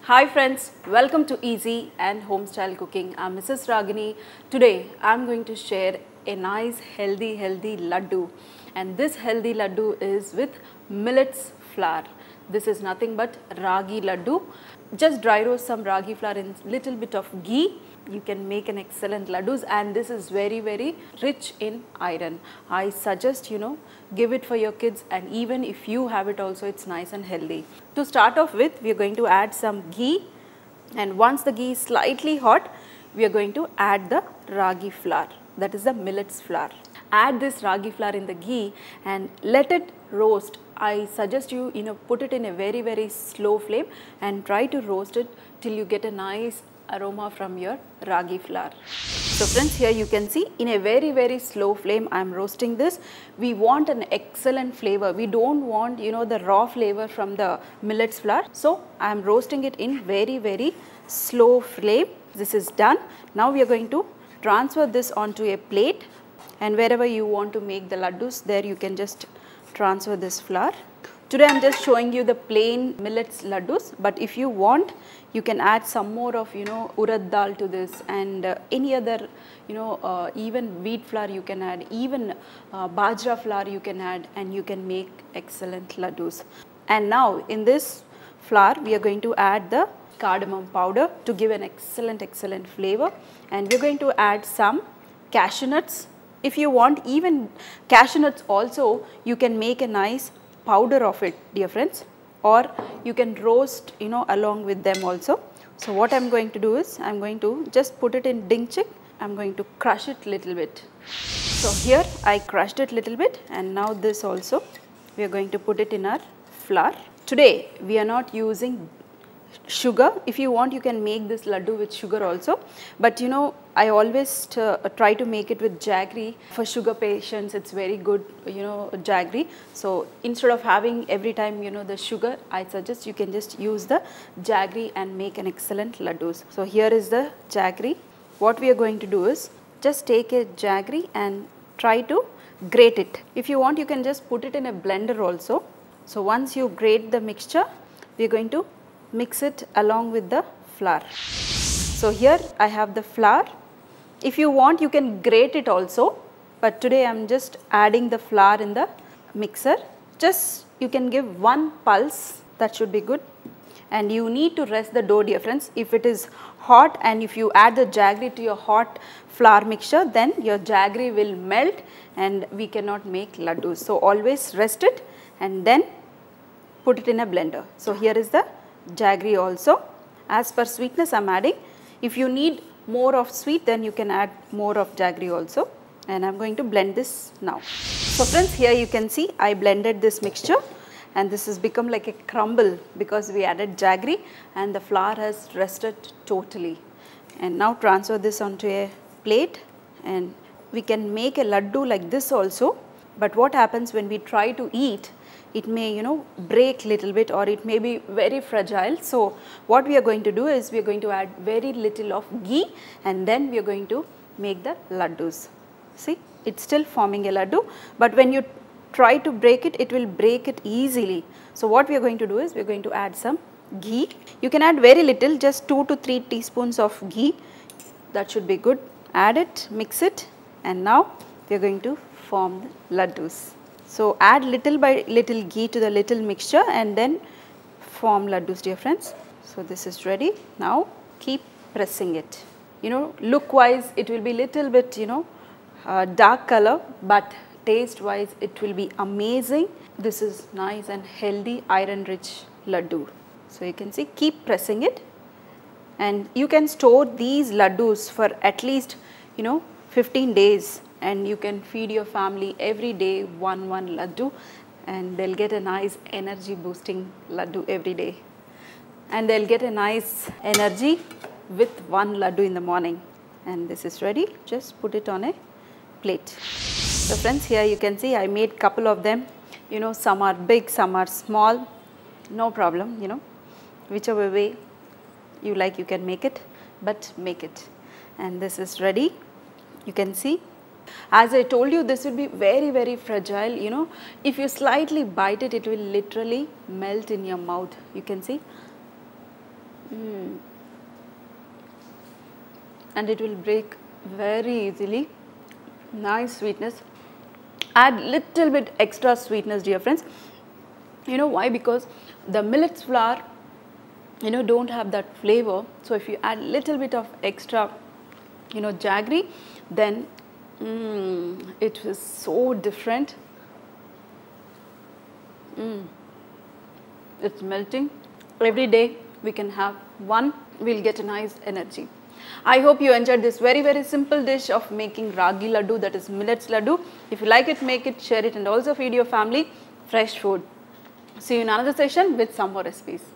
Hi friends, welcome to Easy and Homestyle Cooking. I'm Mrs. Ragini. Today I'm going to share a nice healthy laddu, and this healthy laddu is with millets flour. This is nothing but ragi laddu. Just dry roast some ragi flour in little bit of ghee. You can make an excellent laddus, and this is very rich in iron. I suggest give it for your kids, and even if you have it also, it's nice and healthy. To start off with, we are going to add some ghee, and once the ghee is slightly hot, we are going to add the ragi flour, that is the millets flour. Add this ragi flour in the ghee and let it roast. I suggest you put it in a very slow flame and try to roast it till you get a nice aroma from your ragi flour. So friends, here you can see in a very slow flame I am roasting this. We want an excellent flavor. We don't want the raw flavor from the millets flour. So I am roasting it in very slow flame. This is done. Now we are going to transfer this onto a plate, and wherever you want to make the laddus, there you can just transfer this flour. Today I am just showing you the plain millets laddus, but if you want, you can add some more of urad dal to this, and any other even wheat flour you can add, even bajra flour you can add, and you can make excellent laddus. And now in this flour we are going to add the cardamom powder to give an excellent flavor, and we are going to add some cashew nuts. If you want even cashew nuts also, you can make a nice powder of it, dear friends, or you can roast along with them also. So what I am going to do is I am going to just put it in ding chick. I am going to crush it little bit. So here I crushed it little bit, and now this also we are going to put it in our flour. Today we are not using sugar. If you want, you can make this laddu with sugar also, but I always try to make it with jaggery. For sugar patients, it's very good, jaggery. So instead of having every time the sugar, I suggest you can just use the jaggery and make an excellent laddus. So here is the jaggery. What we are going to do is just take a jaggery and try to grate it. If you want, you can just put it in a blender also. So once you grate the mixture, we are going to mix it along with the flour. So here I have the flour. If you want, you can grate it also, but today I am just adding the flour in the mixer. Just you can give one pulse, that should be good, and you need to rest the dough, dear friends. If it is hot and if you add the jaggery to your hot flour mixture, then your jaggery will melt and we cannot make laddus. So always rest it and then put it in a blender. So here is the jaggery also. As per sweetness I am adding. If you need more of sweet, then you can add more of jaggery also, and I am going to blend this now. So friends, here you can see I blended this mixture, and this has become like a crumble because we added jaggery and the flour has rested totally. And now transfer this onto a plate, and we can make a laddu like this also, but what happens when we try to eat, it may break little bit, or it may be very fragile. So what we are going to do is we are going to add very little of ghee, and then we are going to make the laddus. See, it's still forming a laddu, but when you try to break it, it will break it easily. So what we are going to do is we are going to add some ghee. You can add very little, just 2 to 3 teaspoons of ghee. That should be good. Add it, mix it, and now we are going to form the laddus. So add little by little ghee to the little mixture and then form laddus, dear friends. So this is ready. Now keep pressing it. Look wise it will be little bit dark color, but taste wise it will be amazing. This is nice and healthy iron rich laddu. So you can see, keep pressing it, and you can store these laddus for at least 15 days. And you can feed your family every day one laddu, and they'll get a nice energy boosting laddu every day, and they'll get a nice energy with one laddu in the morning. And this is ready. Just put it on a plate. So friends, here you can see I made couple of them. Some are big, some are small. No problem, whichever way you like you can make it, but make it. And this is ready. You can see, as I told you, this will be very fragile. If you slightly bite it, it will literally melt in your mouth. You can see. And it will break very easily. Nice sweetness. Add little bit extra sweetness, dear friends. You know why? Because the millets flour, you know, don't have that flavor. So if you add little bit of extra, you know, jaggery, then it is so different. It's melting. Every day we can have one, we'll get a nice energy. I hope you enjoyed this very simple dish of making ragi laddu, that is millets laddu. If you like it, make it, share it, and also feed your family fresh food. See you in another session with some more recipes.